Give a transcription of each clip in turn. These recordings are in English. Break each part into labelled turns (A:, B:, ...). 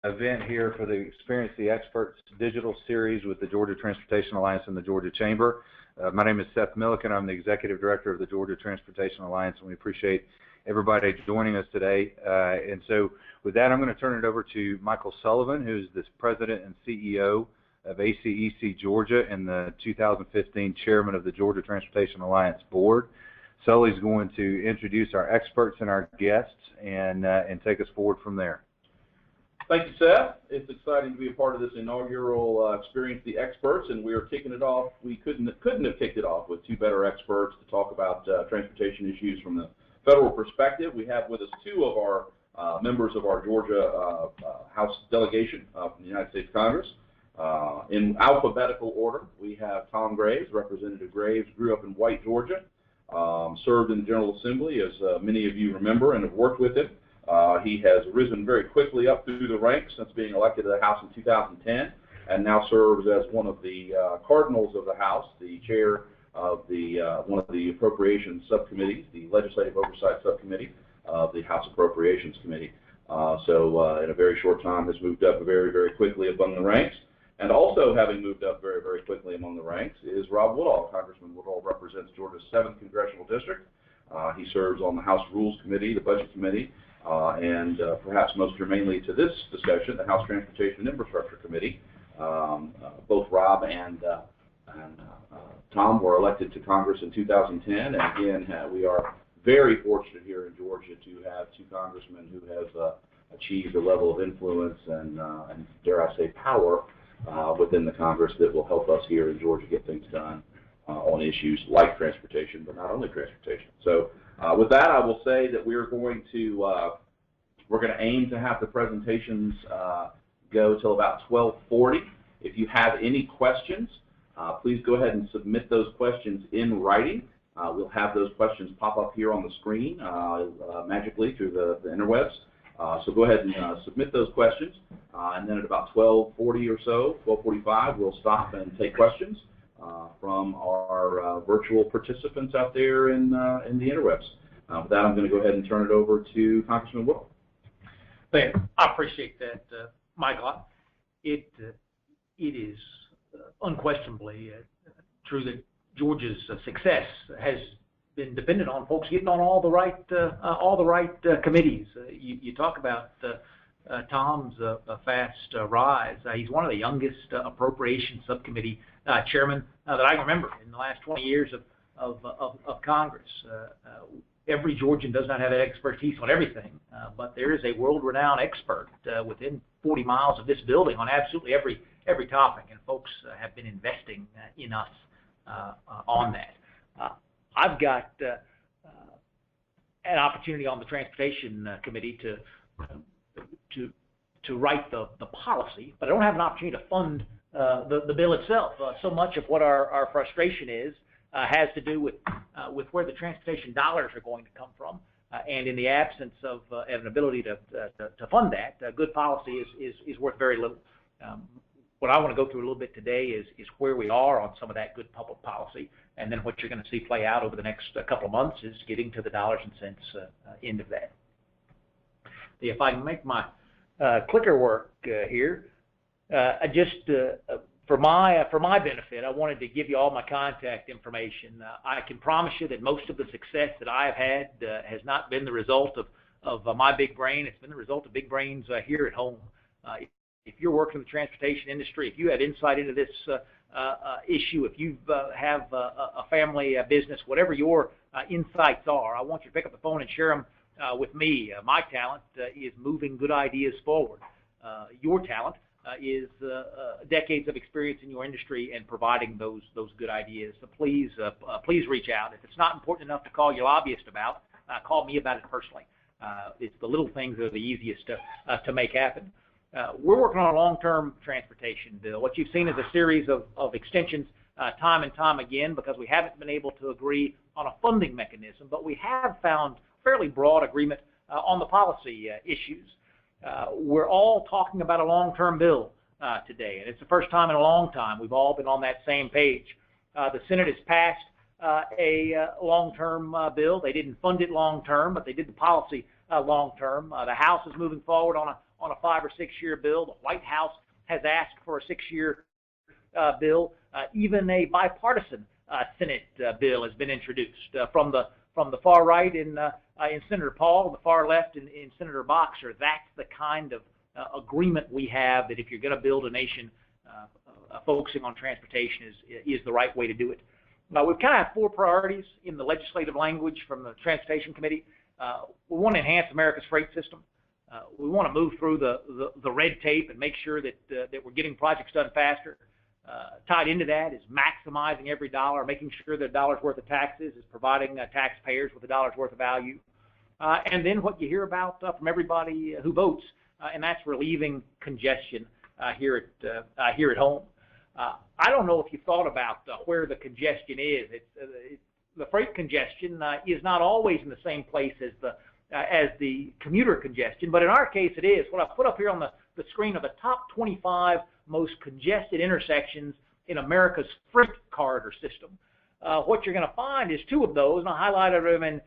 A: event here for the Experience the Experts digital series with the Georgia Transportation Alliance and the Georgia Chamber. My name is Seth Milliken. I'm the Executive Director of the Georgia Transportation Alliance, and we appreciate everybody joining us today. And so with that, I'm going to turn it over to Michael Sullivan, who's the President and CEO of ACEC Georgia and the 2015 Chairman of the Georgia Transportation Alliance Board. Sully's going to introduce our experts and our guests and take us forward from there.
B: Thank you, Seth. It's exciting to be a part of this inaugural Experience the Experts, and we are kicking it off. We couldn't have kicked it off with two better experts to talk about transportation issues from the federal perspective. We have with us two of our members of our Georgia House delegation from the United States Congress. In alphabetical order, we have Tom Graves. Representative Graves grew up in White, Georgia, served in the General Assembly, as many of you remember, and have worked with him. He has risen very quickly up through the ranks since being elected to the House in 2010, and now serves as one of the cardinals of the House, the chair of the one of the appropriations subcommittees, the Legislative Oversight Subcommittee of the House Appropriations Committee. So in a very short time has moved up very, very quickly among the ranks. And also having moved up very, very quickly among the ranks is Rob Woodall. Congressman Woodall represents Georgia's 7th Congressional District. He serves on the House Rules Committee, the Budget Committee, and perhaps most germanely to this discussion, the House Transportation and Infrastructure Committee. Both Rob and Tom were elected to Congress in 2010, and again, we are very fortunate here in Georgia to have two congressmen who have achieved a level of influence and dare I say, power within the Congress that will help us here in Georgia get things done on issues like transportation, but not only transportation. So with that, I will say that we're going to aim to have the presentations go till about 12:40. If you have any questions, please go ahead and submit those questions in writing. We'll have those questions pop up here on the screen magically through the interwebs. So go ahead and submit those questions, and then at about 12:40 or so, 12:45, we'll stop and take questions from our virtual participants out there in the interwebs. With that, I'm going to go ahead and turn it over to Congressman Woodall.
C: I appreciate that, Michael. It is unquestionably true that Georgia's success has been dependent on folks getting on all the right committees. You talk about Tom's fast rise. He's one of the youngest appropriations subcommittee chairmen that I can remember in the last 20 years of Congress. Every Georgian does not have expertise on everything, but there is a world-renowned expert within 40 miles of this building on absolutely every topic, and folks have been investing in us on that. I've got an opportunity on the Transportation Committee to write the policy, but I don't have an opportunity to fund the bill itself. So much of what our frustration is has to do with where the transportation dollars are going to come from, and in the absence of an ability to fund that, good policy is worth very little. What I want to go through a little bit today is where we are on some of that good public policy, and then what you're going to see play out over the next couple of months is getting to the dollars and cents end of that. If I can make my clicker work here, for my benefit, I wanted to give you all my contact information. I can promise you that most of the success that I have had has not been the result of my big brain. It's been the result of big brains here at home. If you're working in the transportation industry, if you have insight into this issue, if you have a family business, whatever your insights are, I want you to pick up the phone and share them with me. My talent is moving good ideas forward. Your talent is decades of experience in your industry and providing those good ideas. So please reach out. If it's not important enough to call your lobbyist about, call me about it personally. It's the little things that are the easiest to make happen. We're working on a long-term transportation bill. What you've seen is a series of extensions time and time again because we haven't been able to agree on a funding mechanism, but we have found fairly broad agreement on the policy issues. We're all talking about a long-term bill today, and it's the first time in a long time we've all been on that same page. The Senate has passed a long-term bill. They didn't fund it long-term, but they did the policy long-term. The House is moving forward on a 5 or 6 year bill. The White House has asked for a 6-year bill. Even a bipartisan Senate bill has been introduced from the far right in Senator Paul, the far left in Senator Boxer. That's the kind of agreement we have, that if you're going to build a nation, focusing on transportation is the right way to do it. We've kind of have 4 priorities in the legislative language from the Transportation Committee. We want to enhance America's freight system. We want to move through the red tape and make sure that we're getting projects done faster. Tied into that is maximizing every dollar, making sure that a dollar's worth of taxes is providing taxpayers with a dollar's worth of value. And then what you hear about from everybody who votes, and that's relieving congestion here at home. I don't know if you've thought about where the congestion is. The freight congestion is not always in the same place as the commuter congestion, but in our case it is. What I've put up here on the screen are the top 25 most congested intersections in America's freight corridor system. What you're going to find is 2 of those, and I highlighted them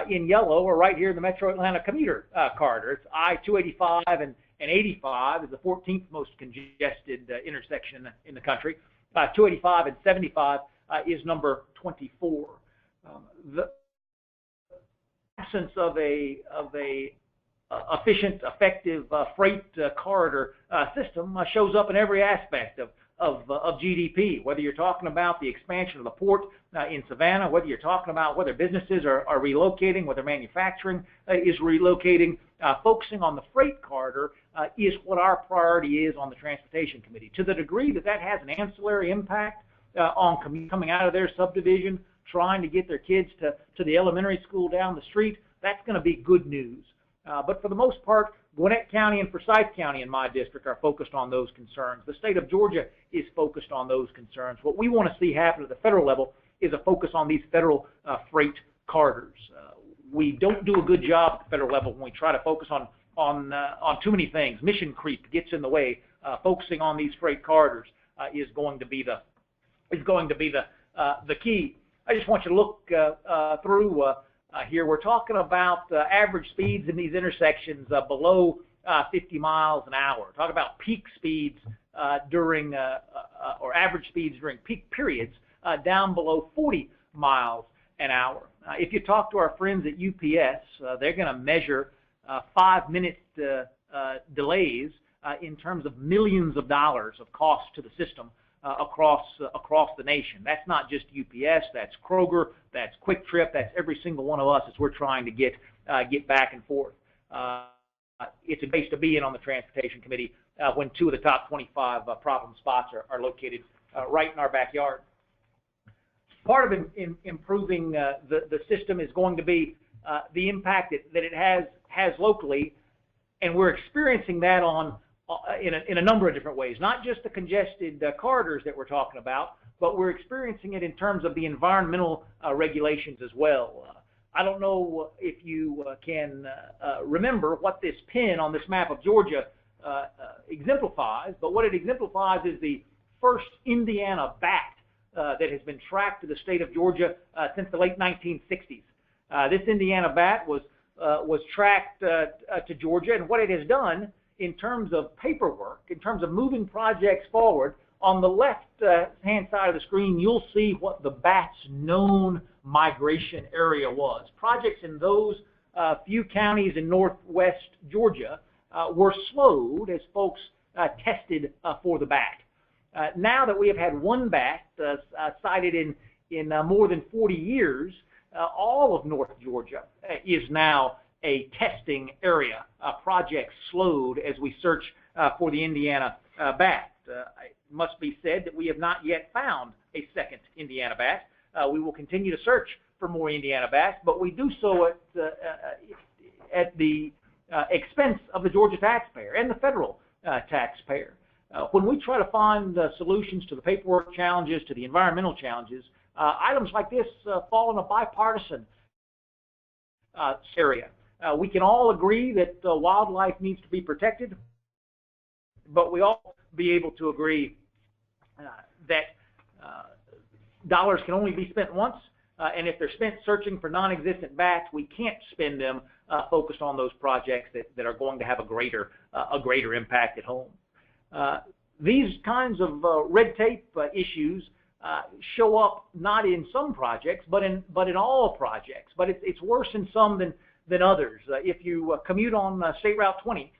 C: in yellow, are right here in the Metro Atlanta commuter corridor. It's I-285 and 85 is the 14th most congested intersection in the country. 285 and 75 is number 24. The absence of a efficient, effective freight corridor system shows up in every aspect of GDP, whether you're talking about the expansion of the port in Savannah, whether you're talking about whether businesses are relocating, whether manufacturing is relocating. Focusing on the freight corridor is what our priority is on the Transportation Committee. To the degree that that has an ancillary impact on coming out of their subdivision, trying to get their kids to the elementary school down the street, that's going to be good news. But for the most part, Gwinnett County and Forsyth County in my district are focused on those concerns. The state of Georgia is focused on those concerns. What we want to see happen at the federal level is a focus on these federal freight corridors. We don't do a good job at the federal level when we try to focus on too many things. Mission creep gets in the way. Focusing on these freight corridors is going to be the key. I just want you to look through here. We're talking about average speeds in these intersections below 50 miles an hour. Talk about peak speeds during or average speeds during peak periods down below 40 miles an hour. If you talk to our friends at UPS, they're going to measure 5-minute delays in terms of millions of dollars of cost to the system across the nation. That's not just UPS, that's Kroger, that's Quick Trip, that's every single one of us as we're trying to get back and forth. It's a place to be in on the Transportation Committee when 2 of the top 25 problem spots are located right in our backyard. Part of improving the system is going to be the impact that it has locally, and we're experiencing that in a number of different ways. Not just the congested corridors that we're talking about, but we're experiencing it in terms of the environmental regulations as well. I don't know if you can remember what this pin on this map of Georgia exemplifies, but what it exemplifies is the first Indiana bat that has been tracked to the state of Georgia since the late 1960s. This Indiana bat was tracked to Georgia, and what it has done in terms of paperwork, in terms of moving projects forward, on the left-hand side of the screen, you'll see what the bat's known migration area was. Projects in those few counties in northwest Georgia were slowed as folks tested for the bat. Now that we have had one bat sighted in more than 40 years, all of North Georgia is now a testing area. Projects slowed as we search for the Indiana bat. It must be said that we have not yet found a second Indiana bat. We will continue to search for more Indiana bats, but we do so at the expense of the Georgia taxpayer and the federal taxpayer. When we try to find solutions to the paperwork challenges, to the environmental challenges, items like this fall in a bipartisan area. We can all agree that wildlife needs to be protected, but we all be able to agree that dollars can only be spent once, and if they're spent searching for non-existent bats, we can't spend them focused on those projects that are going to have a greater impact at home. These kinds of red tape issues show up not in some projects, but in all projects. But it's worse in some than others. If you commute on State Route 20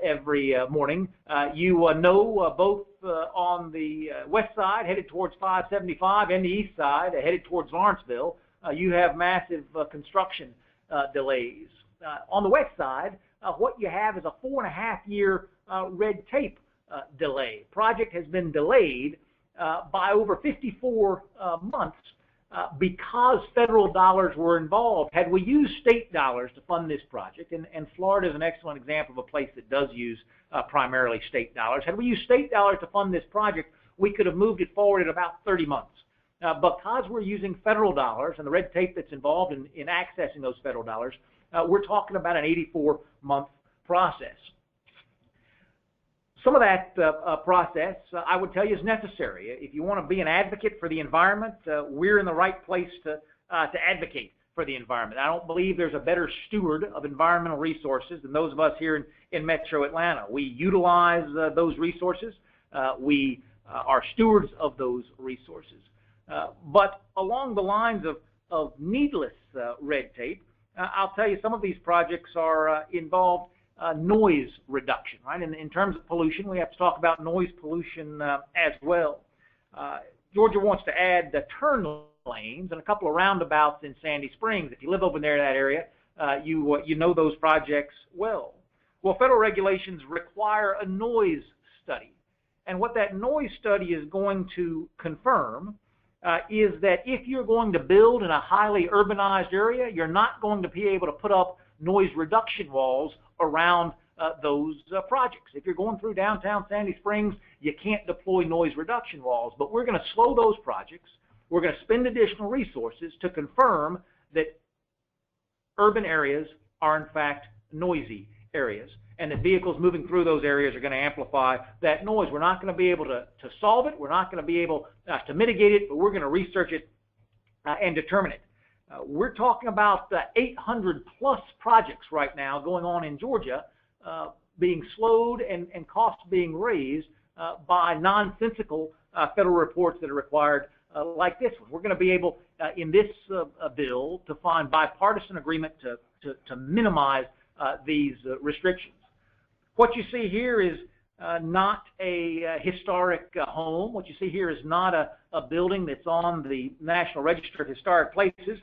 C: every morning, you know both on the west side headed towards 575 and the east side headed towards Lawrenceville, you have massive construction delays. On the west side, what you have is a 4.5-year red tape delay. Project has been delayed by over 54 months because federal dollars were involved. Had we used state dollars to fund this project, and Florida is an excellent example of a place that does use primarily state dollars. Had we used state dollars to fund this project, we could have moved it forward in about 30 months. Because we're using federal dollars and the red tape that's involved in accessing those federal dollars, we're talking about an 84-month process. Some of that process, I would tell you, is necessary. If you want to be an advocate for the environment, we're in the right place to advocate for the environment. I don't believe there's a better steward of environmental resources than those of us here in Metro Atlanta. We utilize those resources. We are stewards of those resources. But along the lines of needless red tape, I'll tell you some of these projects are involved noise reduction, right? In terms of pollution, we have to talk about noise pollution as well. Georgia wants to add the turn lanes and a couple of roundabouts in Sandy Springs. If you live over there in that area, you know those projects well. Well, federal regulations require a noise study. And what that noise study is going to confirm is that if you're going to build in a highly urbanized area, you're not going to be able to put up noise reduction walls around those projects. If you're going through downtown Sandy Springs, you can't deploy noise reduction walls. But we're going to slow those projects. We're going to spend additional resources to confirm that urban areas are in fact noisy areas, and that vehicles moving through those areas are going to amplify that noise. We're not going to be able to solve it. We're not going to be able to mitigate it, but we're going to research it and determine it. We're talking about 800 plus projects right now going on in Georgia being slowed and costs being raised by nonsensical federal reports that are required like this one. We're going to be able in this bill to find bipartisan agreement to minimize these restrictions. What you see here is not a historic home. What you see here is not a building that's on the National Register of Historic Places.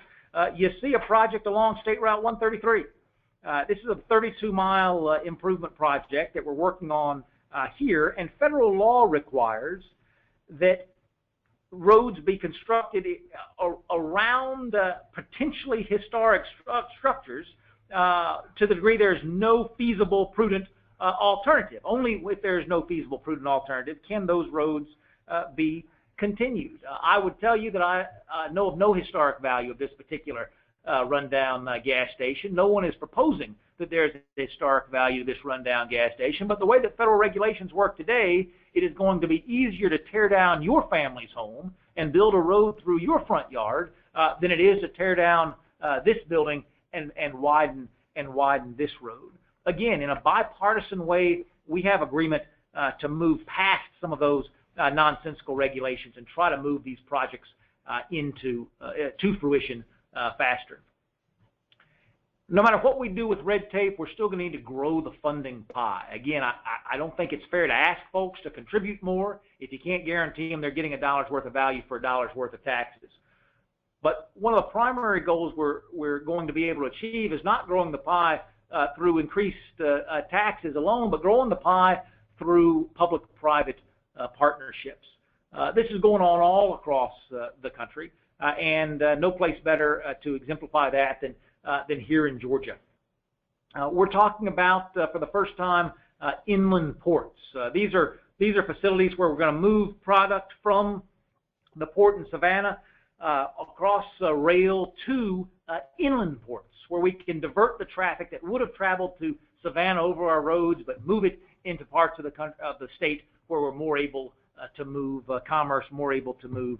C: You see a project along State Route 133. This is a 32-mile improvement project that we're working on here, and federal law requires that roads be constructed around potentially historic structures to the degree there's no feasible, prudent alternative. Only if there's no feasible, prudent alternative can those roads be continued. I would tell you that I know of no historic value of this particular rundown gas station. No one is proposing that there's a historic value to this rundown gas station, but the way that federal regulations work today, it is going to be easier to tear down your family's home and build a road through your front yard than it is to tear down this building and widen this road. Again, in a bipartisan way, we have agreement to move past some of those nonsensical regulations and try to move these projects to fruition faster. No matter what we do with red tape, we're still going to need to grow the funding pie. Again, I don't think it's fair to ask folks to contribute more if you can't guarantee them they're getting a dollar's worth of value for a dollar's worth of taxes. But one of the primary goals we're going to be able to achieve is not growing the pie through increased taxes alone, but growing the pie through public-private partnerships. This is going on all across the country, and no place better to exemplify that than here in Georgia. We're talking about, for the first time, inland ports. These are facilities where we're going to move product from the port in Savannah across rail to inland ports, where we can divert the traffic that would have traveled to Savannah over our roads, but move it into parts of the state where we're more able to move commerce, more able to move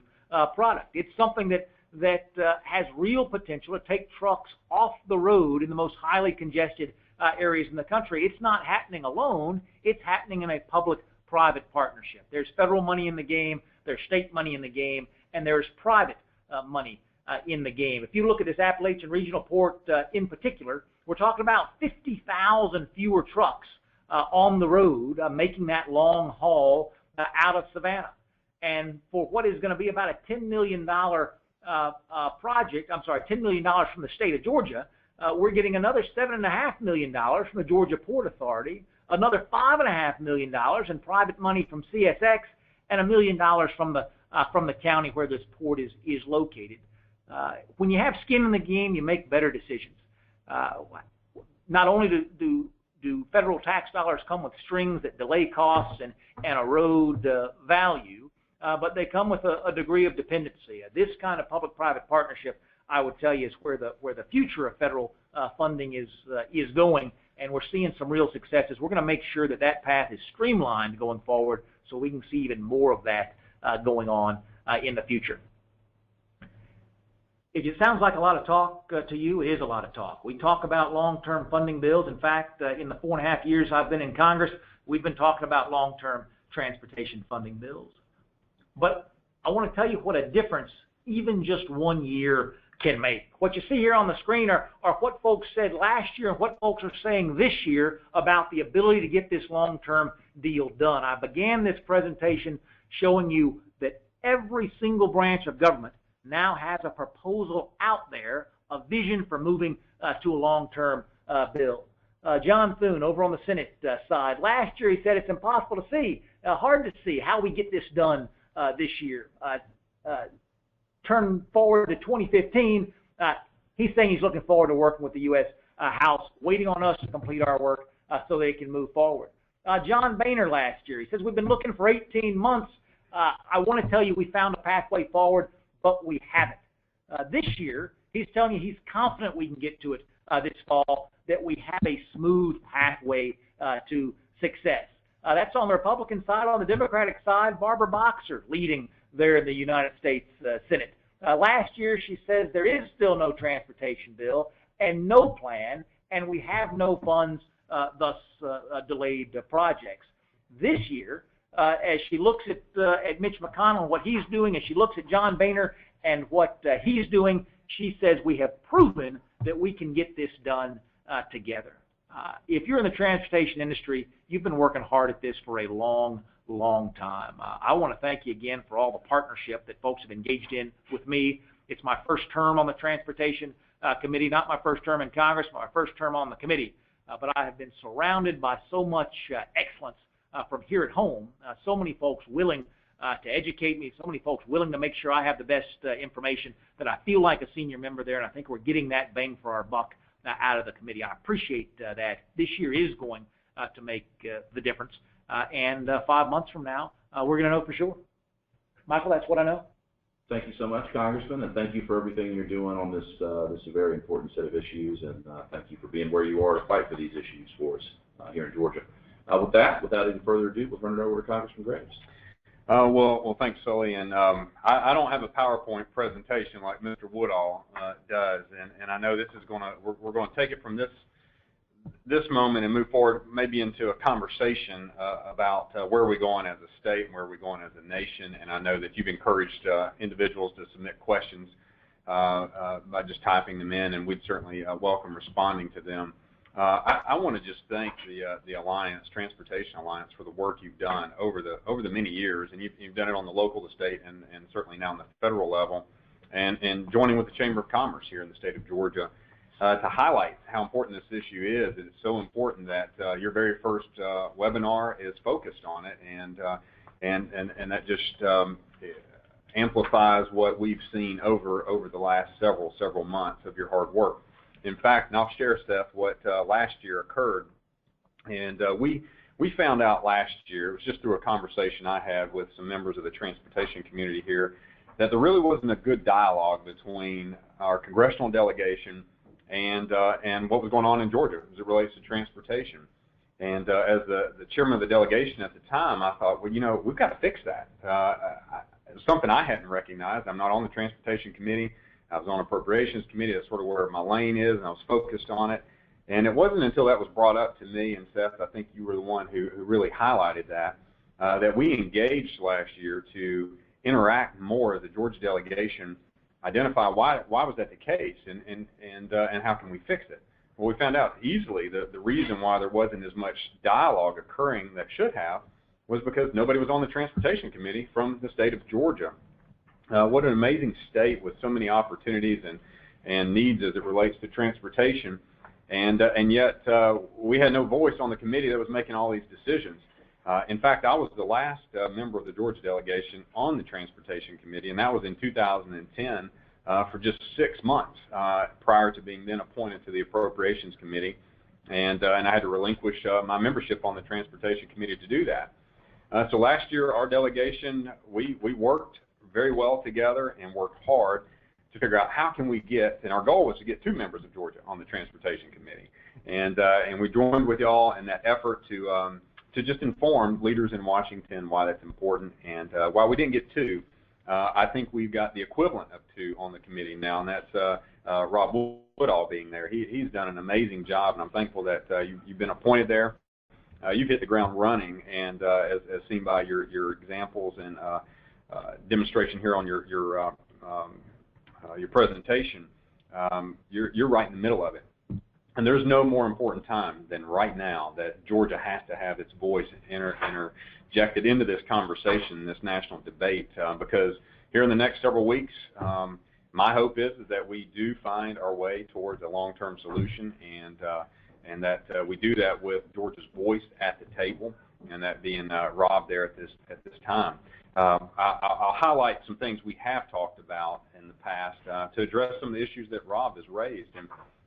C: product. It's something that that has real potential to take trucks off the road in the most highly congested areas in the country. It's not happening alone. It's happening in a public-private partnership. There's federal money in the game, there's state money in the game, and there's private money in the game. If you look at this Appalachian Regional Port in particular, we're talking about 50,000 fewer trucks on the road making that long haul out of Savannah. And for what is going to be about a $10 million project, $10 million from the state of Georgia, we're getting another $7.5 million from the Georgia Port Authority, another $5.5 million in private money from CSX, and $1 million from the county where this port is located. When you have skin in the game, you make better decisions. Not only do federal tax dollars come with strings that delay costs and erode value, but they come with a degree of dependency. This kind of public-private partnership, I would tell you, is where the future of federal funding is going, and we're seeing some real successes. We're going to make sure that that path is streamlined going forward, so we can see even more of that going on in the future. If it sounds like a lot of talk to you, it is a lot of talk. We talk about long-term funding bills. In fact, in the 4.5 years I've been in Congress, we've been talking about long-term transportation funding bills. But I want to tell you what a difference even just 1 year can make. What you see here on the screen are what folks said last year and what folks are saying this year about the ability to get this long-term deal done. I began this presentation showing you that every single branch of government now has a proposal out there, a vision for moving to a long-term bill. John Thune over on the Senate side, last year he said it's impossible to see, hard to see how we get this done this year. Turn forward to 2015, he's saying he's looking forward to working with the U.S. House, waiting on us to complete our work so they can move forward. John Boehner last year, he says we've been looking for 18 months. I want to tell you we found a pathway forward, but we haven't. This year, he's telling you he's confident we can get to it this fall, that we have a smooth pathway to success. That's on the Republican side. On the Democratic side, Barbara Boxer leading there in the United States Senate. Last year, she says there is still no transportation bill and no plan, and we have no funds, thus delayed projects. This year, as she looks at Mitch McConnell and what he's doing, as she looks at John Boehner and what he's doing, she says we have proven that we can get this done together. If you're in the transportation industry, you've been working hard at this for a long time. I want to thank you again for all the partnership that folks have engaged in with me. It's my first term on the Transportation Committee, not my first term in Congress, but my first term on the committee. But I have been surrounded by so much excellence from here at home, so many folks willing to educate me, so many folks willing to make sure I have the best information, that I feel like a senior member there, and I think we're getting that bang for our buck out of the committee. I appreciate that. This year is going to make the difference, and 5 months from now, we're going to know for sure. Michael, that's what I know.
B: Thank you so much, Congressman, and thank you for everything you're doing on this very important set of issues, and thank you for being where you are to fight for these issues for us here in Georgia. With that, without any further ado, we'll turn it over to Congressman Graves.
D: Well, thanks, Sully. And I don't have a PowerPoint presentation like Mr. Woodall does, and I know this is we're going to take it from this moment and move forward maybe into a conversation about where we're going as a state and where we're going as a nation. And I know that you've encouraged individuals to submit questions by just typing them in, and we'd certainly welcome responding to them. I want to just thank the Alliance, Transportation Alliance, for the work you've done over the many years, and you've done it on the local, the state, and certainly now on the federal level, and joining with the Chamber of Commerce here in the state of Georgia to highlight how important this issue is. It's so important that your very first webinar is focused on it, and that just amplifies what we've seen over the last several months of your hard work. In fact, and I'll share, Seth, what last year occurred. And we found out last year, it was just through a conversation I had with some members of the transportation community here, that there really wasn't a good dialogue between our congressional delegation and what was going on in Georgia as it relates to transportation. And as the chairman of the delegation at the time, I thought, well, we've got to fix that. something I hadn't recognized. I'm not on the Transportation Committee. I was on Appropriations Committee. That's sort of where my lane is, and I was focused on it. And it wasn't until that was brought up to me, and Seth, I think you were the one who really highlighted that, that we engaged last year to interact more as a Georgia delegation, identify why was that the case, and how can we fix it. Well, we found out easily that the reason why there wasn't as much dialogue occurring that should have was because nobody was on the Transportation Committee from the state of Georgia. What an amazing state with so many opportunities and needs as it relates to transportation, and yet we had no voice on the committee that was making all these decisions. In fact, I was the last member of the Georgia delegation on the Transportation Committee, and that was in 2010 for just 6 months prior to being then appointed to the Appropriations Committee, and I had to relinquish my membership on the Transportation Committee to do that. So last year, our delegation, we worked very well together and worked hard to figure out how can we get, and our goal was to get 2 members of Georgia on the Transportation Committee, and we joined with y'all in that effort to just inform leaders in Washington why that's important. And while we didn't get 2, I think we've got the equivalent of 2 on the committee now, and that's Rob Woodall being there. He's done an amazing job, and I'm thankful that you've been appointed there. You've hit the ground running, and as seen by your examples and demonstration here on your presentation, you're right in the middle of it. And there's no more important time than right now that Georgia has to have its voice interjected into this conversation, this national debate, because here in the next several weeks, my hope is that we do find our way towards a long-term solution, and that we do that with Georgia's voice at the table, and that being Rob there at this time. I'll highlight some things we have talked about in the past to address some of the issues that Rob has raised.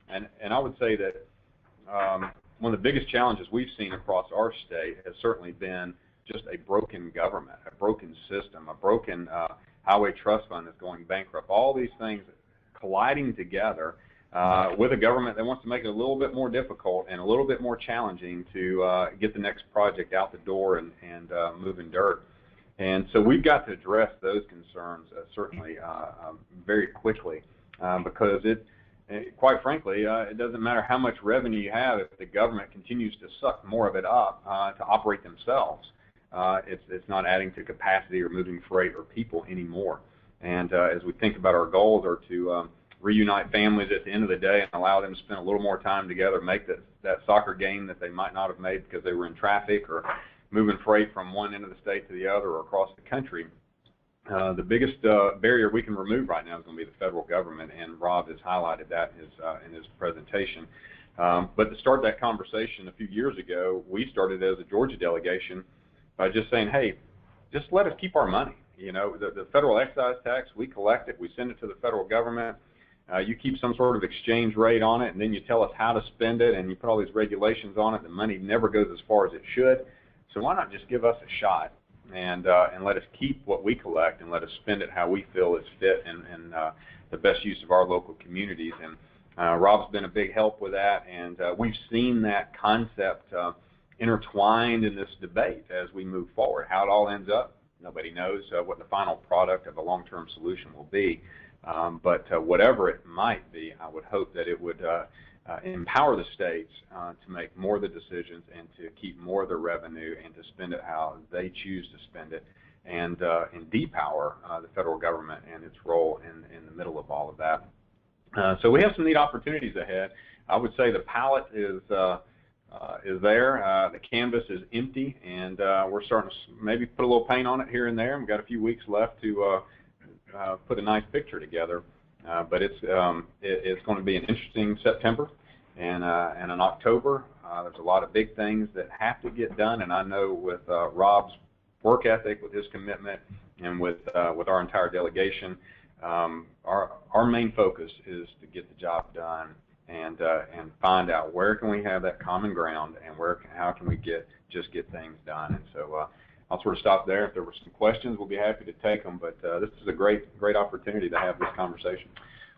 D: And I would say that one of the biggest challenges we've seen across our state has certainly been just a broken government, a broken system, a broken highway trust fund that's going bankrupt. All these things colliding together with a government that wants to make it a little bit more difficult and a little bit more challenging to get the next project out the door and moving dirt. And so we've got to address those concerns certainly very quickly because quite frankly, it doesn't matter how much revenue you have if the government continues to suck more of it up to operate themselves. It's not adding to capacity or moving freight or people anymore. And as we think about our goals are to reunite families at the end of the day and allow them to spend a little more time together, make that soccer game that they might not have made because they were in traffic or moving freight from one end of the state to the other or across the country. The biggest barrier we can remove right now is going to be the federal government, and Rob has highlighted that in his presentation. But to start that conversation a few years ago, we started as a Georgia delegation by just saying, hey, just let us keep our money. You know, the federal excise tax, we collect it, we send it to the federal government. You keep some sort of exchange rate on it, and then you tell us how to spend it, and you put all these regulations on it. The money never goes as far as it should. So why not just give us a shot and let us keep what we collect and let us spend it how we feel is fit and the best use of our local communities. And Rob's been a big help with that, and we've seen that concept intertwined in this debate as we move forward. How it all ends up, nobody knows what the final product of a long-term solution will be. But whatever it might be, I would hope that it would empower the states to make more of the decisions and to keep more of the revenue and to spend it how they choose to spend it, and depower the federal government and its role in the middle of all of that. So we have some neat opportunities ahead. I would say the palette is there. The canvas is empty, and we're starting to maybe put a little paint on it here and there. We've got a few weeks left to put a nice picture together. But it's going to be an interesting September and an October. There's a lot of big things that have to get done, and I know with Rob's work ethic, with his commitment, and with our entire delegation, our main focus is to get the job done and find out where can we have that common ground and how can we just get things done. And so I'll sort of stop there. If there were some questions, we'll be happy to take them, but this is a great opportunity to have this conversation.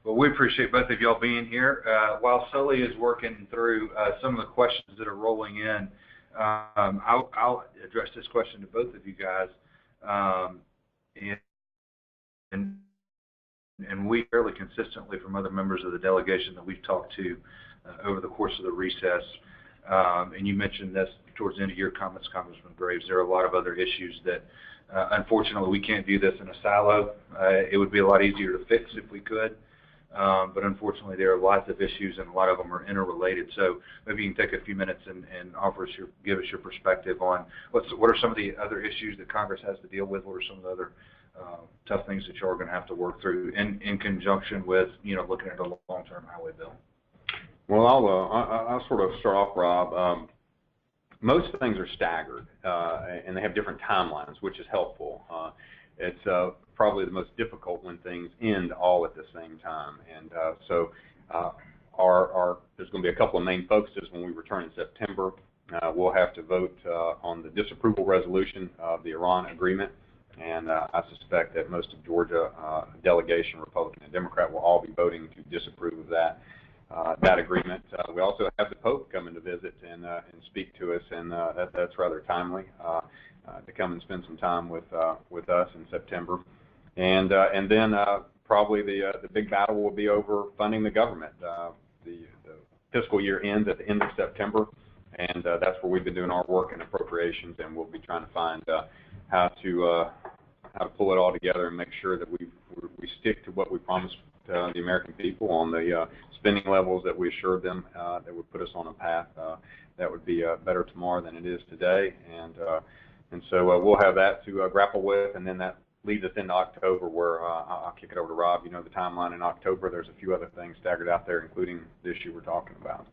A: Well, we appreciate both of y'all being here. While Sully is working through some of the questions that are rolling in, I'll address this question to both of you guys. And and we fairly consistently from other members of the delegation that we've talked to over the course of the recess, and you mentioned this towards the end of your comments, Congressman Graves, there are a lot of other issues that unfortunately we can't do this in a silo. It would be a lot easier to fix if we could, but unfortunately there are lots of issues and a lot of them are interrelated. So maybe you can take a few minutes and give us your perspective on what are some of the other issues that Congress has to deal with, what are some of the other tough things that you are going to have to work through in conjunction with, looking at a long-term highway bill.
D: Well, I'll sort of start off, Rob. Most things are staggered, and they have different timelines, which is helpful. It's probably the most difficult when things end all at the same time. And so there's going to be a couple of main focuses when we return in September. We'll have to vote on the disapproval resolution of the Iran agreement. And I suspect that most of Georgia delegation, Republican and Democrat, will all be voting to disapprove of that agreement. We also have the Pope coming to visit and speak to us, and that's rather timely to come and spend some time with us in September. And then probably the big battle will be over funding the government. The fiscal year ends at the end of September, and that's where we've been doing our work in appropriations, and we'll be trying to find how to pull it all together and make sure that we stick to what we promised the American people on the spending levels that we assured them that would put us on a path that would be better tomorrow than it is today. And so we'll have that to grapple with, and then that leads us into October, where I'll kick it over to Rob. You know the timeline in October. There's a few other things staggered out there, including the issue we're talking about.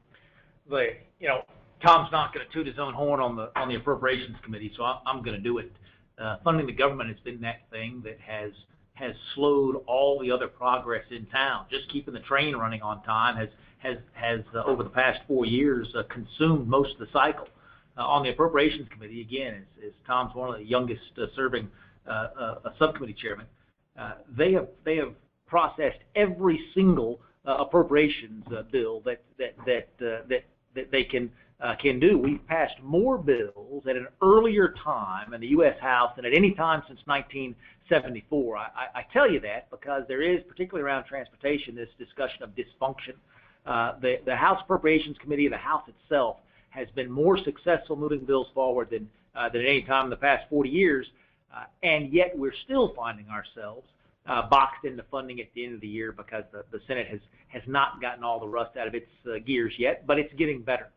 C: Tom's not going to toot his own horn on the Appropriations Committee, so I'm going to do it. Funding the government has been that thing that has slowed all the other progress in town. Just keeping the train running on time has over the past 4 years consumed most of the cycle. On the Appropriations Committee, again, as Tom's one of the youngest serving subcommittee chairman, they have processed every single appropriations bill that they can do. We've passed more bills at an earlier time in the U.S. House than at any time since 1974. I tell you that because there is, particularly around transportation, this discussion of dysfunction. The House Appropriations Committee of the House itself has been more successful moving bills forward than at any time in the past 40 years, and yet we're still finding ourselves boxed into funding at the end of the year because the Senate has not gotten all the rust out of its gears yet, but it's getting better.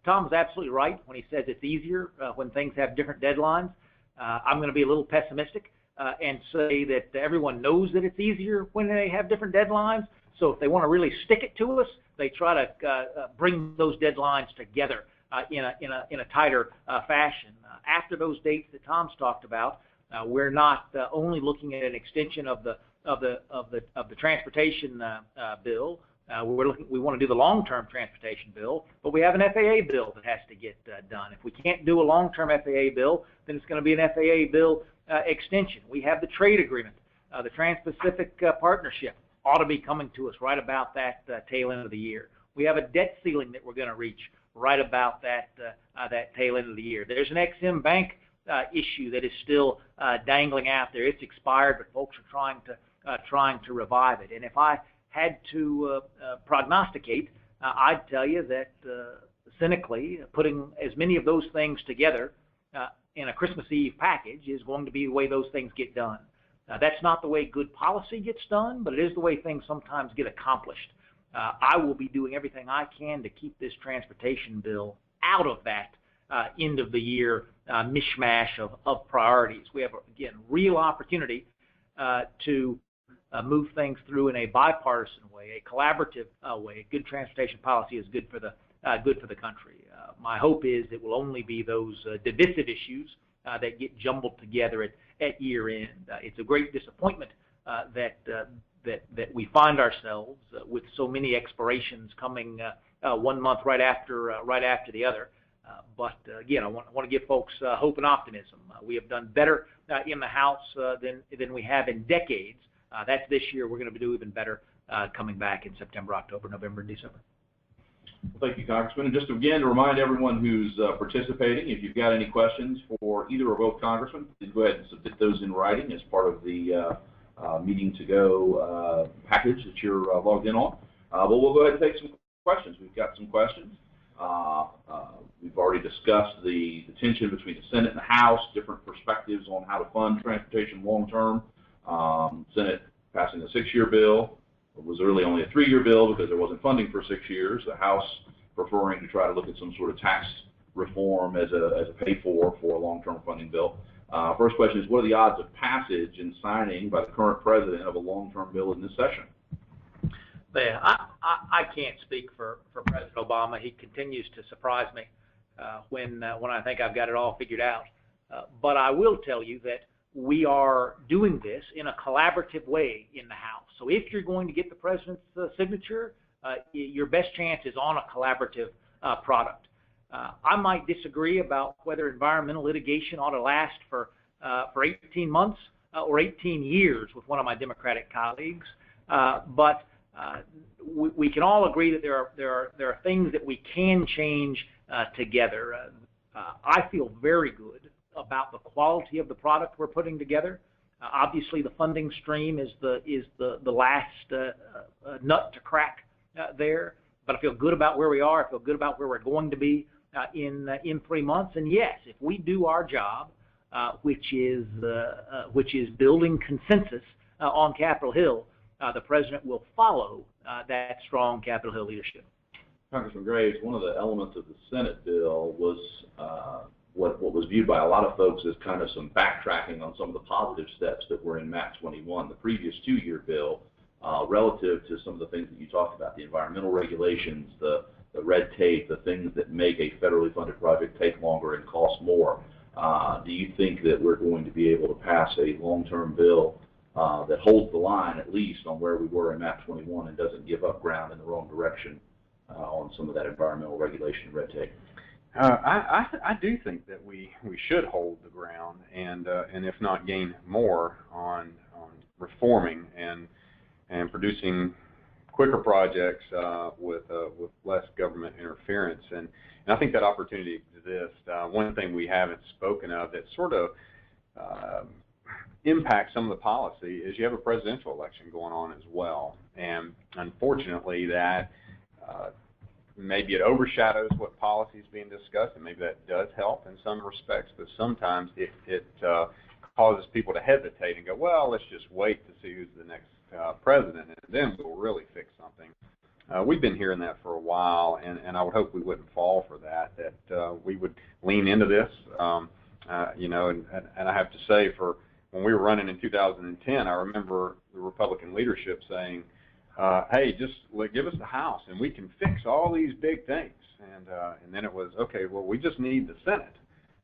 C: Tom's absolutely right when he says it's easier when things have different deadlines. I'm going to be a little pessimistic and say that everyone knows that it's easier when they have different deadlines. So if they want to really stick it to us, they try to bring those deadlines together in a tighter fashion. After those dates that Tom's talked about, we're not only looking at an extension of the transportation bill. We want to do the long-term transportation bill, but we have an FAA bill that has to get done. If we can't do a long-term FAA bill, then it's going to be an FAA bill extension. We have the trade agreement, the Trans-Pacific Partnership ought to be coming to us right about that tail end of the year. We have a debt ceiling that we're going to reach right about that tail end of the year. There's an Ex-Im Bank issue that is still dangling out there. It's expired, but folks are trying to revive it. And if I had to prognosticate, I'd tell you that cynically, putting as many of those things together in a Christmas Eve package is going to be the way those things get done. That's not the way good policy gets done, but it is the way things sometimes get accomplished. I will be doing everything I can to keep this transportation bill out of that end of the year mishmash of priorities. We have, again, real opportunity to move things through in a bipartisan way, a collaborative way. Good transportation policy is good for the country. My hope is it will only be those divisive issues that get jumbled together at year end. It's a great disappointment that we find ourselves with so many expirations coming 1 month right after the other. But again, I want to give folks hope and optimism. We have done better in the House than we have in decades. That's this year. We're going to do even better coming back in September, October, November, and December.
B: Well, thank you, Congressman. And just again to remind everyone who's participating, if you've got any questions for either or both congressmen, please go ahead and submit those in writing as part of the meeting to go package that you're logged in on. But we'll go ahead and take some questions. We've got some questions. We've already discussed the tension between the Senate and the House, different perspectives on how to fund transportation long term. Senate passing a 6-year bill. It was really only a 3-year bill because there wasn't funding for 6 years. The House preferring to try to look at some sort of tax reform as a pay-for a long-term funding bill. First question is, what are the odds of passage and signing by the current president of a long-term bill in this session?
C: Yeah, I can't speak for President Obama. He continues to surprise me when I think I've got it all figured out. But I will tell you that we are doing this in a collaborative way in the House. So if you're going to get the president's signature, your best chance is on a collaborative product. I might disagree about whether environmental litigation ought to last for 18 months or 18 years with one of my Democratic colleagues, but we can all agree that there are things that we can change together. I feel very good about the quality of the product we're putting together. Obviously, the funding stream is the last nut to crack there. But I feel good about where we are. I feel good about where we're going to be in 3 months. And yes, if we do our job, which is building consensus on Capitol Hill, the president will follow that strong Capitol Hill leadership.
B: Congressman Graves, one of the elements of the Senate bill was what was viewed by a lot of folks as kind of some backtracking on some of the positive steps that were in MAP 21, the previous 2-year bill, relative to some of the things that you talked about, the environmental regulations, the red tape, the things that make a federally funded project take longer and cost more. Do you think that we're going to be able to pass a long-term bill that holds the line, at least, on where we were in MAP 21 and doesn't give up ground in the wrong direction on some of that environmental regulation and red tape?
D: I do think that we should hold the ground and if not gain more on reforming and producing quicker projects with less government interference, and I think that opportunity exists. One thing we haven't spoken of that sort of impacts some of the policy is you have a presidential election going on as well, and unfortunately that maybe it overshadows what policy is being discussed, and maybe that does help in some respects, but sometimes it causes people to hesitate and go, well, let's just wait to see who's the next president, and then we'll really fix something. We've been hearing that for a while, and I would hope we wouldn't fall for that we would lean into this. You know, and I have to say, for when we were running in 2010, I remember the Republican leadership saying, hey, just give us the House and we can fix all these big things. And then it was, okay, well, we just need the Senate.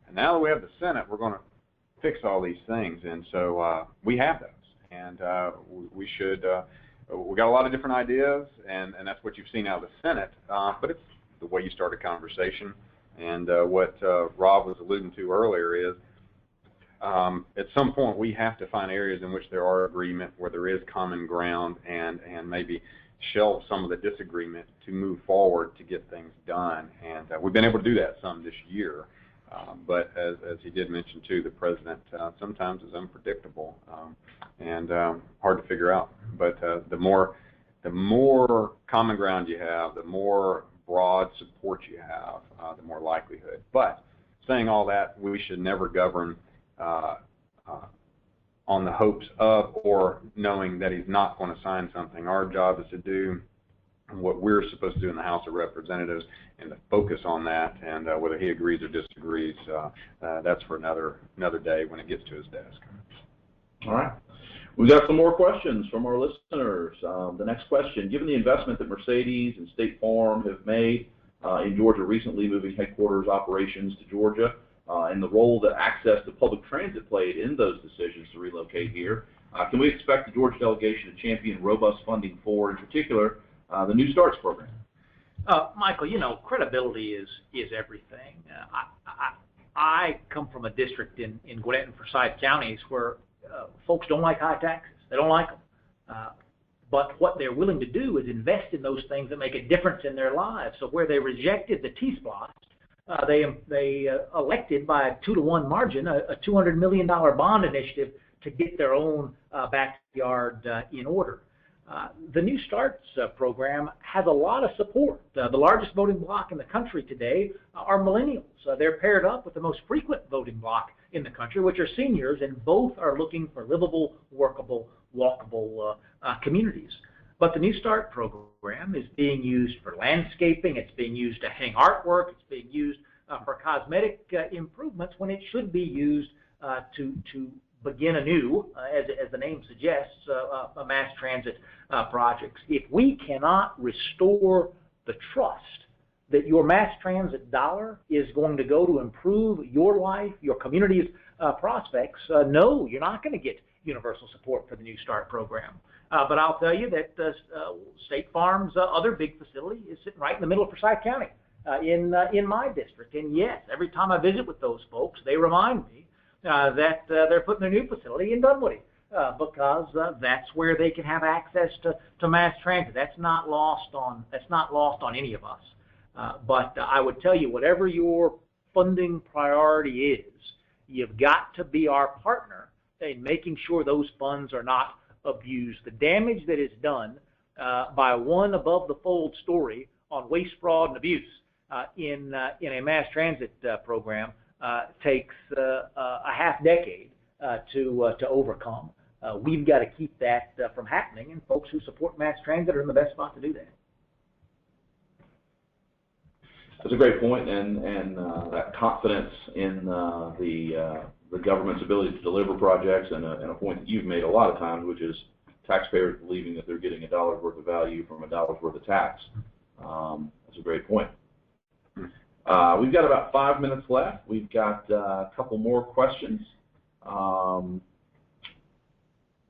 D: And now that we have the Senate, we're going to fix all these things. And so we have those. And we should, we got a lot of different ideas, and that's what you've seen out of the Senate. But it's the way you start a conversation. And what Rob was alluding to earlier is, at some point we have to find areas in which there are agreement, where there is common ground, and maybe shelve some of the disagreement to move forward to get things done. And we've been able to do that some this year. But as he did mention too, the president sometimes is unpredictable and hard to figure out. But the more common ground you have, the more broad support you have, the more likelihood. But saying all that, we should never govern on the hopes of or knowing that he's not going to sign something. Our job is to do what we're supposed to do in the House of Representatives and to focus on that, and whether he agrees or disagrees, that's for another day when it gets to his desk.
B: All right. We've got some more questions from our listeners. The next question, given the investment that Mercedes and State Farm have made in Georgia recently, moving headquarters operations to Georgia, and the role that access to public transit played in those decisions to relocate here, can we expect the Georgia delegation to champion robust funding for, in particular, the New Starts program?
C: Michael, you know, credibility is everything. I come from a district in Gwinnett and Forsyth counties where folks don't like high taxes. They don't like them. But what they're willing to do is invest in those things that make a difference in their lives. So where they rejected the T-Splosh, they elected by a 2-to-1 margin a $200 million bond initiative to get their own backyard in order. The New Starts program has a lot of support. The largest voting bloc in the country today are millennials. They're paired up with the most frequent voting bloc in the country, which are seniors, and both are looking for livable, workable, walkable communities. But the New Start program is being used for landscaping, it's being used to hang artwork, it's being used for cosmetic improvements, when it should be used to begin anew, as the name suggests, mass transit projects. If we cannot restore the trust that your mass transit dollar is going to go to improve your life, your community's prospects, no, you're not going to get universal support for the New Start program. But I'll tell you that State Farm's other big facility is sitting right in the middle of Forsyth County in my district. And yes, every time I visit with those folks, they remind me that they're putting their new facility in Dunwoody because that's where they can have access to mass transit. That's not lost on any of us. But I would tell you, whatever your funding priority is, you've got to be our partner in making sure those funds are not abused. The damage that is done by one above-the-fold story on waste, fraud, and abuse in a mass transit program takes a half-decade to overcome. We've got to keep that from happening, and folks who support mass transit are in the best spot to do that.
B: That's a great point, and that confidence in the government's ability to deliver projects, and a point that you've made a lot of times, which is taxpayers believing that they're getting a dollar's worth of value from a dollar's worth of tax. That's a great point. We've got about 5 minutes left. We've got a couple more questions.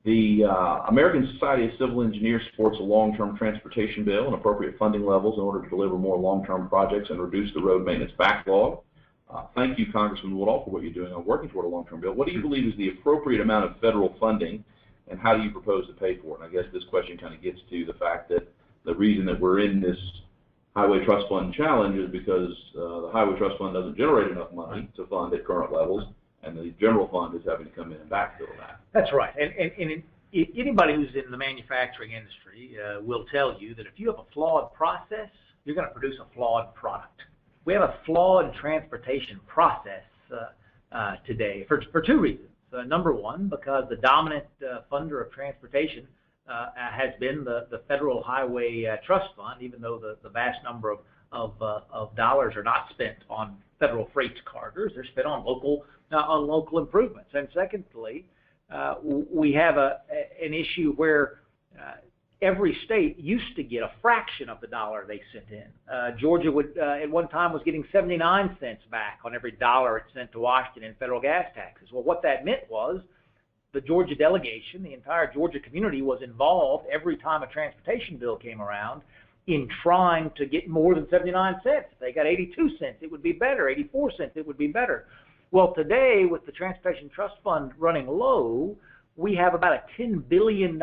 B: The American Society of Civil Engineers supports a long-term transportation bill and appropriate funding levels in order to deliver more long-term projects and reduce the road maintenance backlog. Thank you, Congressman Woodall, for what you're doing on working toward a long-term bill. What do you believe is the appropriate amount of federal funding, and how do you propose to pay for it? And I guess this question kind of gets to the fact that the reason that we're in this Highway Trust Fund challenge is because the Highway Trust Fund doesn't generate enough money to fund at current levels, and the general fund is having to come in and backfill that.
C: That's right. And anybody who's in the manufacturing industry will tell you that if you have a flawed process, you're going to produce a flawed product. We have a flawed transportation process today for two reasons. Number one, because the dominant funder of transportation has been the Federal Highway Trust Fund, even though the vast number of dollars are not spent on federal freight corridors. They're spent on local improvements. And secondly, we have an issue where every state used to get a fraction of the dollar they sent in. Georgia would at one time was getting 79 cents back on every dollar it sent to Washington in federal gas taxes. Well, what that meant was the Georgia delegation, the entire Georgia community, was involved every time a transportation bill came around in trying to get more than 79 cents. If they got 82 cents, it would be better. 84 cents, it would be better. Well, today, with the Transportation Trust Fund running low, we have about a $10 billion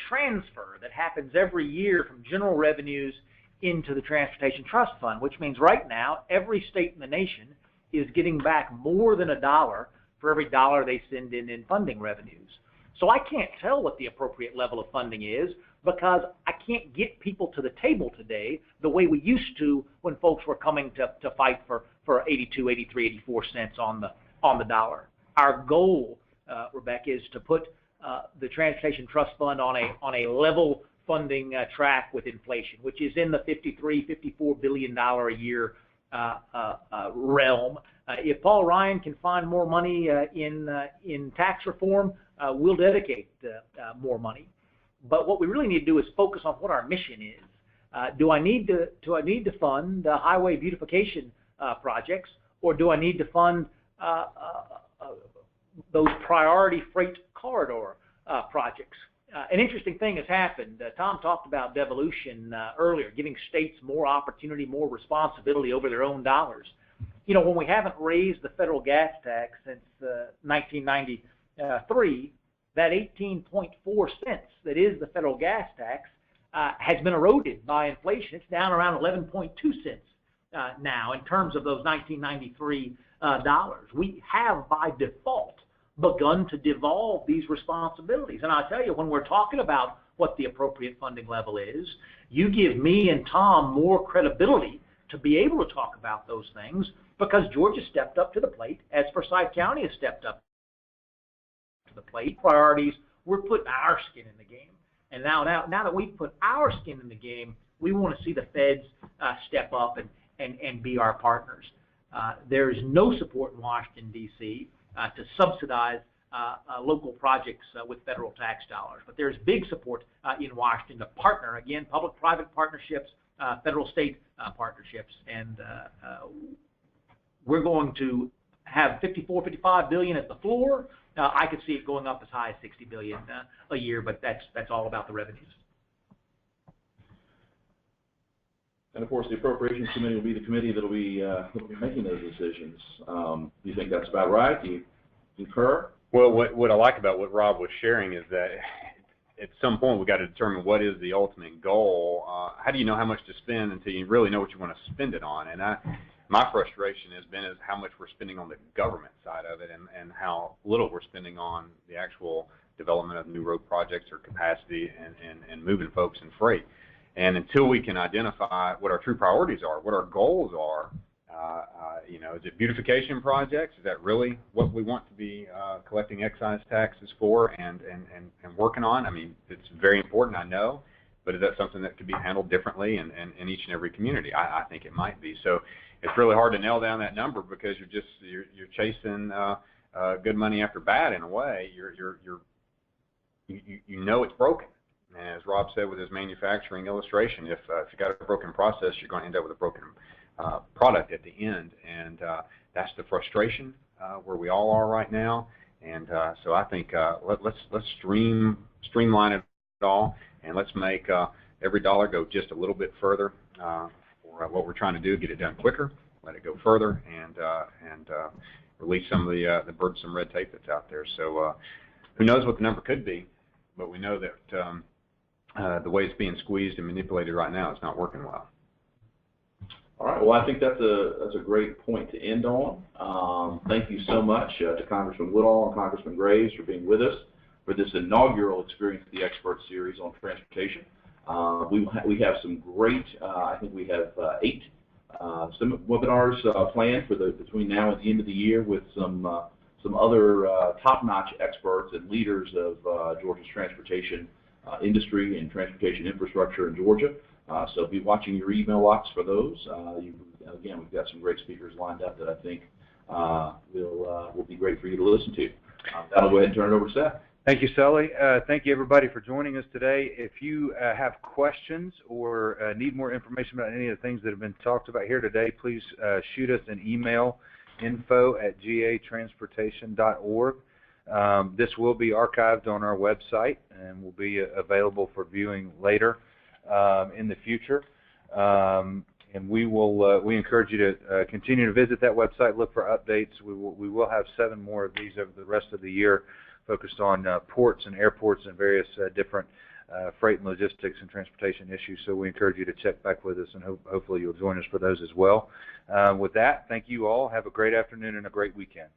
C: transfer that happens every year from general revenues into the Transportation Trust Fund, which means right now every state in the nation is getting back more than $1 for every dollar they send in funding revenues. So I can't tell what the appropriate level of funding is because I can't get people to the table today the way we used to when folks were coming to fight for 82, 83, 84 cents on the dollar. Our goal, Rebecca, is to put the Transportation Trust Fund on a level funding track with inflation, which is in the $54 billion a year realm. If Paul Ryan can find more money in tax reform, we'll dedicate more money. But what we really need to do is focus on what our mission is. Do I need to fund highway beautification projects, or do I need to fund those priority freight corridor projects? An interesting thing has happened. Tom talked about devolution earlier, giving states more opportunity, more responsibility over their own dollars. You know, when we haven't raised the federal gas tax since 1993, that 18.4 cents that is the federal gas tax has been eroded by inflation. It's down around 11.2 cents now in terms of those 1993 dollars. We have, by default, begun to devolve these responsibilities. And I tell you, when we're talking about what the appropriate funding level is, you give me and Tom more credibility to be able to talk about those things because Georgia stepped up to the plate, as Forsyth County has stepped up to the plate. Priorities, we're putting our skin in the game. And now that we've put our skin in the game, we want to see the feds step up and be our partners. There is no support in Washington, D.C. To subsidize local projects with federal tax dollars. But there's big support in Washington to partner, again, public-private partnerships, federal-state partnerships. And we're going to have $55 billion at the floor. I could see it going up as high as $60 billion a year, but that's all about the revenues.
B: And of course, the Appropriations Committee will be the committee that'll be making those decisions. Do you think that's about right? Do you concur?
D: Well, what I like about what Rob was sharing is that at some point we've got to determine what is the ultimate goal. How do you know how much to spend until you really know what you want to spend it on? And my frustration has been is how much we're spending on the government side of it and how little we're spending on the actual development of new road projects or capacity and moving folks in freight. And until we can identify what our true priorities are, what our goals are, is it beautification projects? Is that really what we want to be collecting excise taxes for and working on? I mean, it's very important, I know, but is that something that could be handled differently in each and every community? I think it might be. So it's really hard to nail down that number because you're chasing good money after bad in a way. You know it's broken. And as Rob said with his manufacturing illustration, if you got a broken process, you're going to end up with a broken product at the end. And that's the frustration where we all are right now. And so I think let's streamline it all, and let's make every dollar go just a little bit further for what we're trying to do, get it done quicker, let it go further, and release some of the burdensome red tape that's out there. So who knows what the number could be, but we know that the way it's being squeezed and manipulated right now is not working well.
B: All right. Well, I think that's a great point to end on. Thank you so much to Congressman Woodall and Congressman Graves for being with us for this inaugural Experience the Expert series on transportation. We have some great, I think we have 8 some webinars planned for between now and the end of the year with some other top-notch experts and leaders of Georgia's transportation industry and transportation infrastructure in Georgia. So be watching your email box for those. Again, we've got some great speakers lined up that I think will be great for you to listen to. I'll go ahead and turn it over to Seth.
A: Thank you, Sully. Thank you, everybody, for joining us today. If you have questions or need more information about any of the things that have been talked about here today, please shoot us an email, info@gatransportation.org. This will be archived on our website and will be available for viewing later in the future. And we encourage you to continue to visit that website, look for updates. We will have 7 more of these over the rest of the year, focused on ports and airports and various different freight and logistics and transportation issues. So we encourage you to check back with us, and hopefully you'll join us for those as well. With that, thank you all. Have a great afternoon and a great weekend.